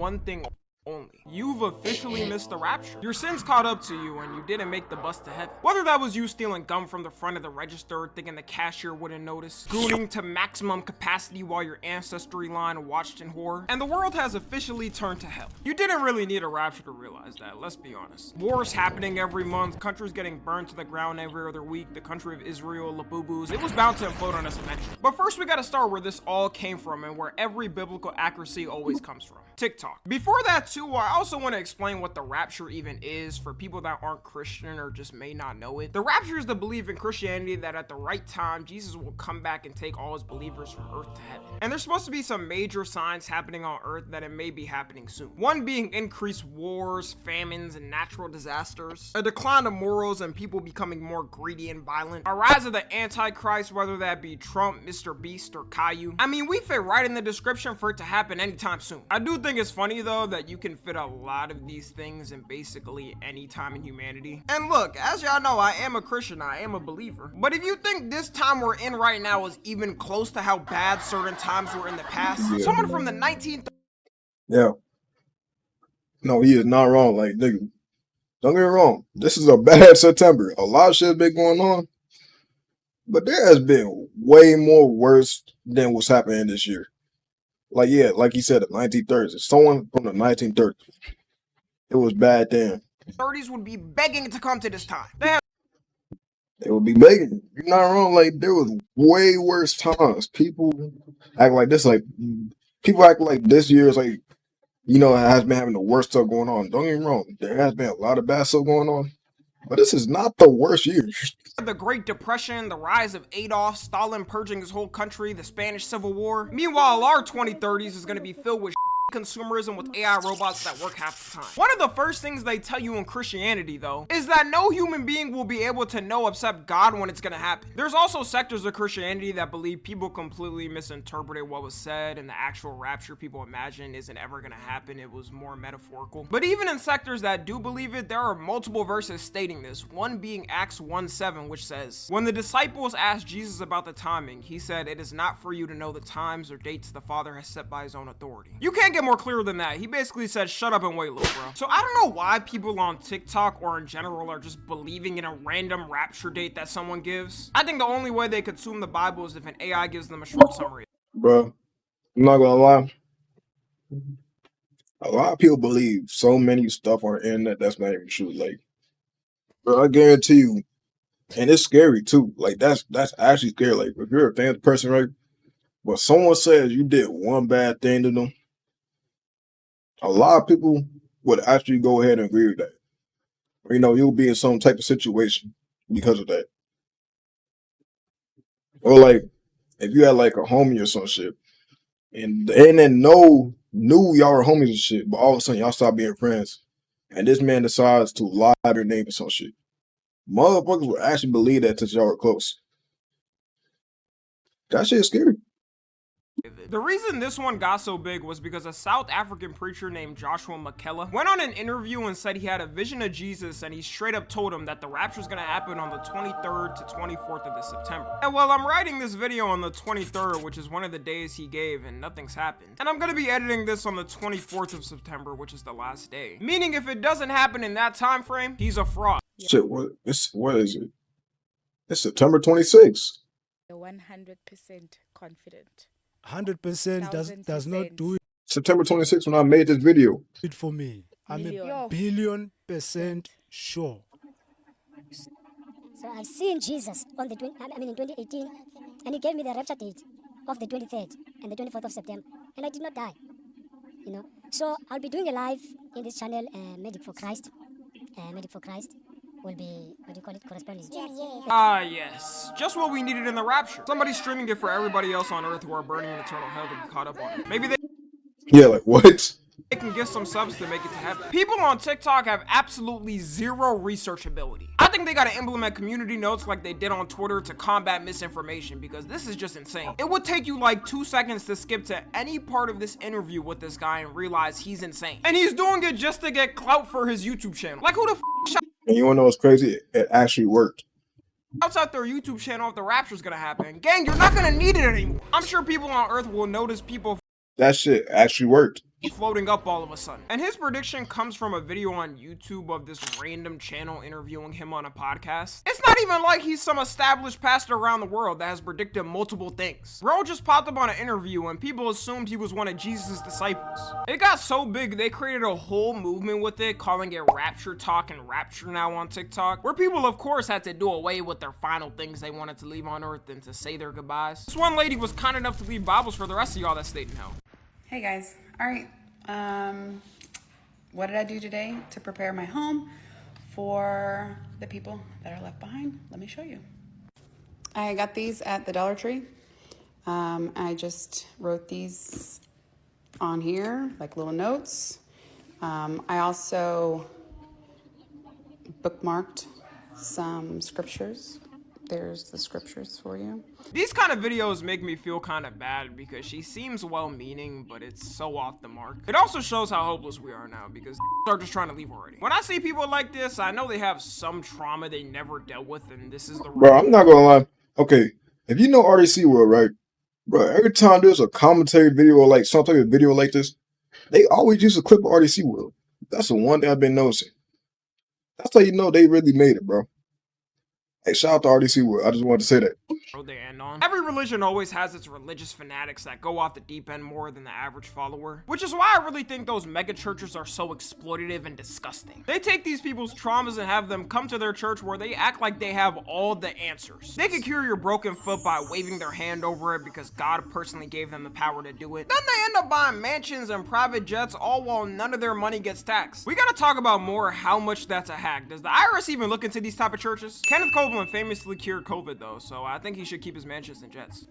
one thing only. You've officially missed the rapture. Your sins caught up to you and you didn't make the bus to heaven. Whether that was you stealing gum from the front of the register thinking the cashier wouldn't notice, gooning to maximum capacity while your ancestry line watched in horror, and the world has officially turned to hell. You didn't really need a rapture to realize that, let's be honest. Wars happening every month, countries getting burned to the ground every other week, the country of Israel, Labubus, it was bound to implode on us eventually. But first we gotta start where this all came from and where every biblical accuracy always comes from. TikTok. Before that too, I also want to explain what the rapture even is for people that aren't Christian or just may not know it. The rapture is the belief in Christianity that at the right time, Jesus will come back and take all his believers from earth to heaven. And there's supposed to be some major signs happening on earth that it may be happening soon. One being increased wars, famines, and natural disasters. A decline of morals and people becoming more greedy and violent. A rise of the Antichrist, whether that be Trump, Mr. Beast, or Caillou. I mean, we fit right in the description for it to happen anytime soon. I do think it's funny though that you can fit a lot of these things in basically any time in humanity. And look, as y'all know, I am a Christian, I am a believer. But if you think this time we're in right now is even close to how bad certain times were in the past, someone from the 1930s. Yeah. No, he is not wrong. Like, nigga, don't get me wrong. This is a bad September. A lot of shit has been going on. But there has been way more worse than what's happening this year. Like, yeah, like he said, the 1930s. Someone from the 1930s. It was bad then. 30s would be begging to come to this time. They would be begging. You're not wrong. Like, there was way worse times. People act like this. Like, people act like this year is like, you know, it has been having the worst stuff going on. Don't get me wrong. There has been a lot of bad stuff going on. But this is not the worst year. The Great Depression, the rise of Adolf, Stalin purging his whole country, the Spanish Civil War. Meanwhile, our 2030s is going to be filled with consumerism with AI robots that work half the time. One of the first things they tell you in Christianity though is that no human being will be able to know except God when it's gonna happen. There's also sectors of Christianity that believe people completely misinterpreted what was said and the actual rapture people imagine isn't ever gonna happen. It was more metaphorical. But even in sectors that do believe it, there are multiple verses stating this, one being Acts 1:7, which says, when the disciples asked Jesus about the timing, he said, it is not for you to know the times or dates the Father has set by his own authority. You can't get more clear than that. He basically said, shut up and wait, little bro. So I don't know why people on TikTok or in general are just believing in a random rapture date that someone gives. I think the only way they consume the Bible is if an AI gives them a short summary. Bro, I'm not gonna lie. A lot of people believe so many stuff on the internet that's not even true. Like, bro, I guarantee you, and it's scary too. Like, that's actually scary. Like, if you're a famous person, right? But someone says you did one bad thing to them, a lot of people would actually go ahead and agree with that. Or, you know, you'll be in some type of situation because of that. Or like, if you had like a homie or some shit, and then knew y'all were homies and shit, but all of a sudden y'all stop being friends, and this man decides to lie your name or some shit. Motherfuckers would actually believe that since y'all were close. That shit is scary. The reason this one got so big was because a South African preacher named Joshua McKellar went on an interview and said he had a vision of Jesus and he straight up told him that the rapture is going to happen on the 23rd to 24th of this September. And while I'm writing this video on the 23rd, which is one of the days he gave, and nothing's happened, and I'm going to be editing this on the 24th of September, which is the last day. Meaning if it doesn't happen in that time frame, he's a fraud. Shit, what is it? It's September 26th. 100% confident. 100% does not do September 26th when I made this video. it for me. I'm Million. a billion% sure. So I've seen Jesus on the in 2018, and he gave me the rapture date of the 23rd and the 24th of September, and I did not die. You know, so I'll be doing a live in this channel, Medic for Christ. Medic for Christ will be, what do you call it, correspondence. Yes. Just what we needed in the rapture. Somebody streaming it for everybody else on earth who are burning in eternal hell to be caught up on it. Maybe Yeah, like what? they can get some subs to make it to heaven. People on TikTok have absolutely zero research ability. I think they gotta implement community notes like they did on Twitter to combat misinformation, because this is just insane. It would take you like 2 seconds to skip to any part of this interview with this guy and realize he's insane. And he's doing it just to get clout for his YouTube channel. Like, who the f And you wanna know what's crazy? It actually worked. outside their YouTube channel if the rapture's gonna happen? Gang, you're not gonna need it anymore. I'm sure people on earth will notice people That shit actually worked. floating up all of a sudden. And his prediction comes from a video on YouTube of this random channel interviewing him on a podcast. It's not even like he's some established pastor around the world that has predicted multiple things. Bro just popped up on an interview and people assumed he was one of Jesus' disciples. It got so big they created a whole movement with it, calling it Rapture Talk and Rapture Now on TikTok, where people of course had to do away with their final things they wanted to leave on earth and to say their goodbyes. This one lady was kind enough to leave Bibles for the rest of y'all that stayed in hell. Hey guys, all right, what did I do today to prepare my home for the people that are left behind? Let me show you. I got these at the Dollar Tree. I just wrote these on here, like little notes. I also bookmarked some scriptures. There's the scriptures for you. These kind of videos make me feel kind of bad because she seems well-meaning, but it's so off the mark. It also shows how hopeless we are now because are just trying to leave already. When I see people like this, I know they have some trauma they never dealt with, and this is the Bro, I'm not gonna lie. Okay, if you know RDC World, right? Bro, every time there's a commentary video or like some type of video like this, they always use a clip of RDC World. That's the one thing I've been noticing. That's how you know they really made it, bro. Hey, shout out to RDC World. I just wanted to say that. They end on. Every religion always has its religious fanatics that go off the deep end more than the average follower, which is why I really think those mega churches are so exploitative and disgusting. They take these people's traumas and have them come to their church where they act like they have all the answers. They can cure your broken foot by waving their hand over it because God personally gave them the power to do it. Then they end up buying mansions and private jets, all while none of their money gets taxed. We gotta talk about more how much that's a hack. Does the IRS even look into these type of churches? Kenneth Copeland famously cured COVID though, so I think he should keep his mansions and jets.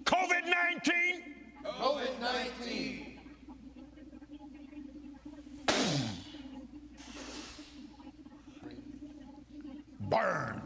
COVID-19? COVID-19. Burn.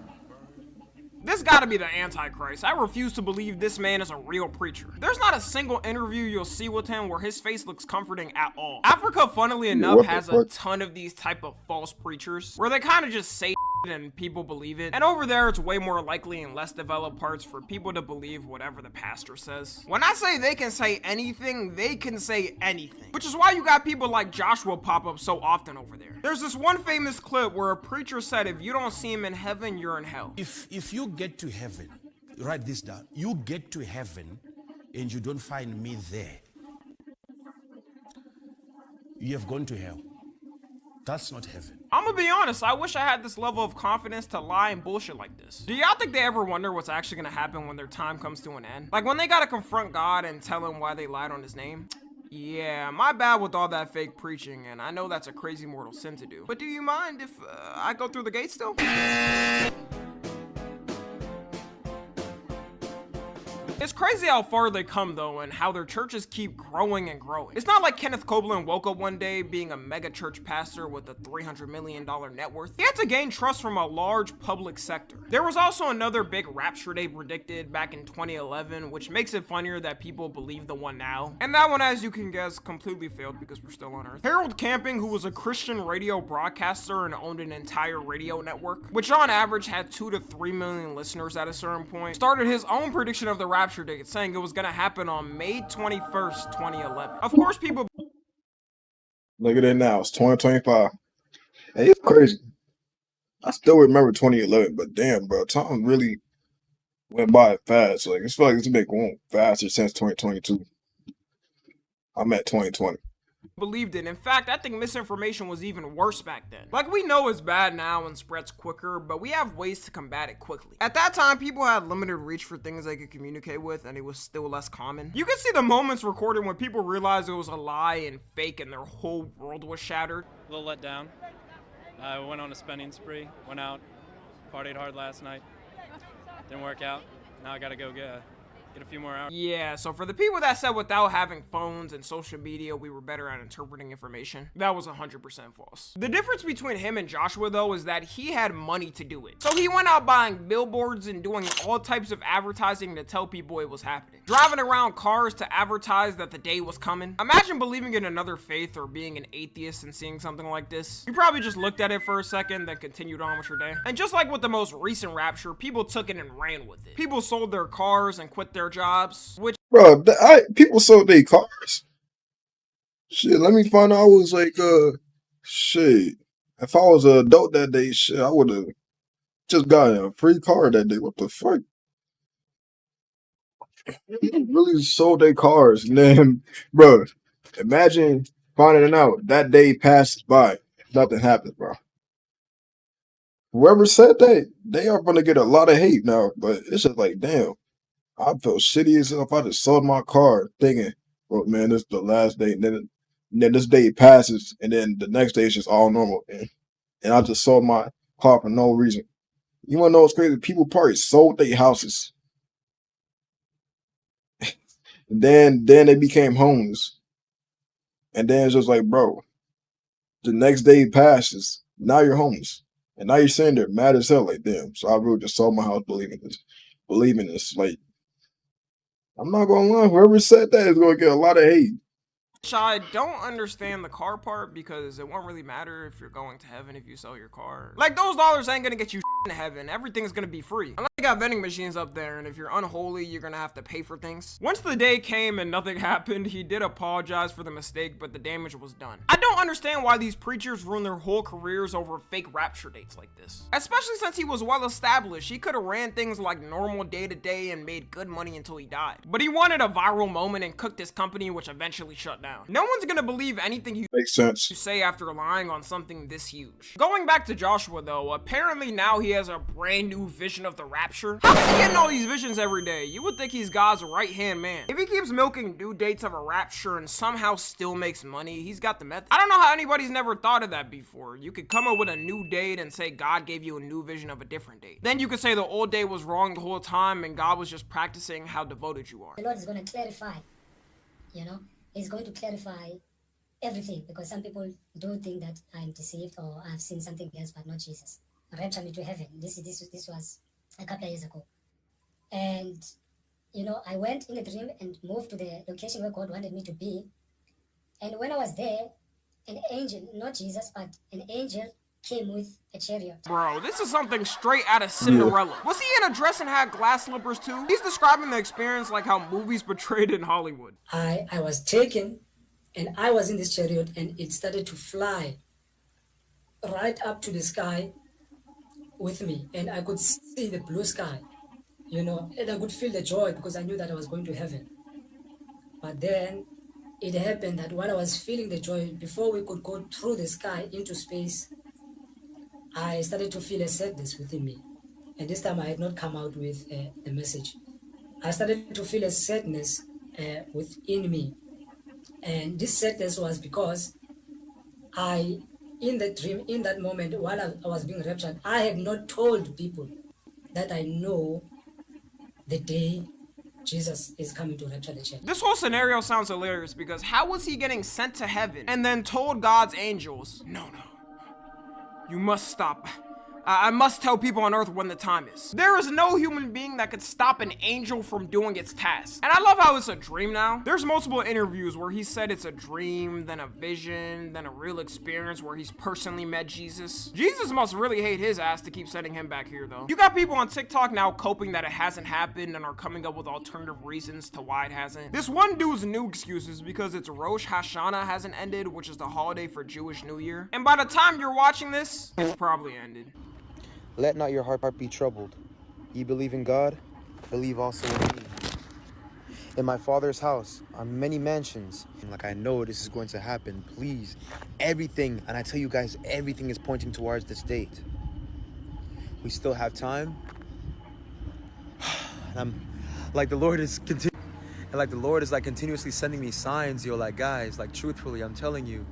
This gotta be the Antichrist. I refuse to believe this man is a real preacher. There's not a single interview you'll see with him where his face looks comforting at all. Africa, funnily enough, has a ton of these type of false preachers where they kind of just say and people believe it. And over there, it's way more likely in less developed parts for people to believe whatever the pastor says. When I say they can say anything, they can say anything. Which is why you got people like Joshua pop up so often over there. There's this one famous clip where a preacher said, if you don't see him in heaven, you're in hell. If you get to heaven, write this down. You get to heaven and you don't find me there, you have gone to hell. That's not heaven. I'm gonna be honest, I wish I had this level of confidence to lie and bullshit like this. Do y'all think they ever wonder what's actually gonna happen when their time comes to an end? Like when they gotta confront God and tell him why they lied on his name? Yeah, my bad with all that fake preaching, and I know that's a crazy mortal sin to do. But do you mind if I go through the gate still? It's crazy how far they come though and how their churches keep growing and growing. It's not like Kenneth Copeland woke up one day being a mega church pastor with a $300 million net worth. He had to gain trust from a large public sector. There was also another big rapture they predicted back in 2011, which makes it funnier that people believe the one now. And that one, as you can guess, completely failed because we're still on Earth. Harold Camping, who was a Christian radio broadcaster and owned an entire radio network, which on average had 2 to 3 million listeners at a certain point, started his own prediction of the rapture date, saying it was gonna happen on May 21st, 2011. Of course, people Look at it now. It's 2025. Hey, it's crazy. I still remember 2011, but damn, bro, time really went by fast. Like, it's like it's been going faster since 2022. I'm at 2020. believed it. In fact, I think misinformation was even worse back then. Like, we know it's bad now and spreads quicker, but we have ways to combat it quickly. At that time, people had limited reach for things they could communicate with, and it was still less common. You can see the moments recorded when people realized it was a lie and fake and their whole world was shattered. A little let down. I went on a spending spree, went out, partied hard last night. Didn't work out. Now I gotta go get a few more hours. Yeah, so for the people that said without having phones and social media we were better at interpreting information, that was 100% false. The difference between him and Joshua though is that he had money to do it. So he went out buying billboards and doing all types of advertising to tell people it was happening. Driving around cars to advertise that the day was coming. Imagine believing in another faith or being an atheist and seeing something like this. You probably just looked at it for a second, then continued on with your day. And just like with the most recent rapture, people took it and ran with it. People sold their cars and quit their jobs, which Bro, people sold their cars. Shit, let me find out. I was like, shit. If I was an adult that day, shit, I would have just got a free car that day. What the fuck? Really sold their cars, and then, bro, imagine finding out that day passed by, nothing happened, bro. Whoever said that, they are gonna get a lot of hate now. But it's just like, damn, I felt shitty as hell if I just sold my car, thinking, well, man, this is the last day, and then this day passes, and then the next day is just all normal, and I just sold my car for no reason. You wanna know what's crazy? People probably sold their houses, and then they became homeless, and then it's just like, bro, the next day passes, now you're homeless, and now you're sitting there mad as hell, like, damn. So I really just sold my house, believing this. Like, I'm not gonna lie, whoever said that is gonna get a lot of hate. I don't understand the car part because it won't really matter if you're going to heaven if you sell your car. Like, those dollars ain't gonna get you in heaven. Everything's gonna be free. Unless you got vending machines up there, and if you're unholy, you're gonna have to pay for things. Once the day came and nothing happened, he did apologize for the mistake, but the damage was done. I don't understand why these preachers ruin their whole careers over fake rapture dates like this. Especially since he was well established. He could have ran things like normal day to day and made good money until he died. But he wanted a viral moment and cooked his company, which eventually shut down. No one's gonna believe anything you Makes sense. say after lying on something this huge. Going back to Joshua though, apparently now he has a brand new vision of the rapture. How is he getting all these visions every day? You would think he's God's right hand man. If he keeps milking due dates of a rapture and somehow still makes money, he's got the method. I don't know how anybody's never thought of that before. You could come up with a new date and say God gave you a new vision of a different date. Then you could say the old day was wrong the whole time and God was just practicing how devoted you are. The Lord is going to clarify, you know, He's going to clarify everything, because some people do think that I'm deceived or I've seen something else but not Jesus. Rapture me to heaven. This was a couple of years ago. And, you know, I went in a dream and moved to the location where God wanted me to be. And when I was there, an angel, not Jesus, but an angel came with a chariot. Bro, this is something straight out of Cinderella. Was he in a dress and had glass slippers too? He's describing the experience like how movies portrayed in Hollywood. I was taken and I was in this chariot and it started to fly right up to the sky with me, and I could see the blue sky, you know, and I could feel the joy because I knew that I was going to heaven. But then it happened that while I was feeling the joy, before we could go through the sky into space, I started to feel a sadness within me. And this time I had not come out with the message. I started to feel a sadness within me. And this sadness was because in the dream, in that moment, while I was being raptured, I had not told people that I know the day Jesus is coming to rapture the church. This whole scenario sounds hilarious because how was he getting sent to heaven and then told God's angels, no, you must stop. I must tell people on earth when the time is. There is no human being that could stop an angel from doing its task. And I love how it's a dream now. There's multiple interviews where he said it's a dream, then a vision, then a real experience where he's personally met Jesus. Jesus must really hate his ass to keep sending him back here though. You got people on TikTok now coping that it hasn't happened and are coming up with alternative reasons to why it hasn't. This one dude's new excuse is because it's Rosh Hashanah hasn't ended, which is the holiday for Jewish New Year. And by the time you're watching this, it's probably ended. Let not your heart be troubled. Ye believe in God, believe also in me. In my Father's house are many mansions. And like, I know this is going to happen. Please, everything, and I tell you guys, everything is pointing towards this date. We still have time. And I'm like, the Lord is continuously sending me signs, yo, like, guys, like, truthfully, I'm telling you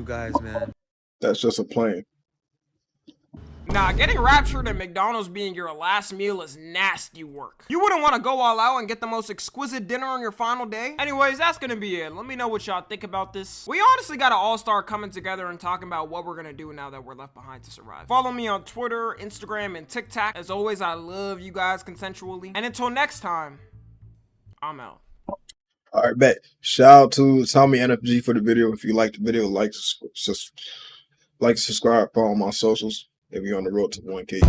guys, man. That's just a plane. Nah, getting raptured and McDonald's being your last meal is nasty work. You wouldn't want to go all out and get the most exquisite dinner on your final day? Anyways, that's gonna be it. Let me know what y'all think about this. We honestly got an all-star coming together and talking about what we're gonna do now that we're left behind to survive. Follow me on Twitter, Instagram, and TikTok. As always, I love you guys consensually. And until next time, I'm out. All right, bet. Shout out to Tommy NFG for the video. If you like the video, like, subscribe, follow my socials if you're on the road to 1K.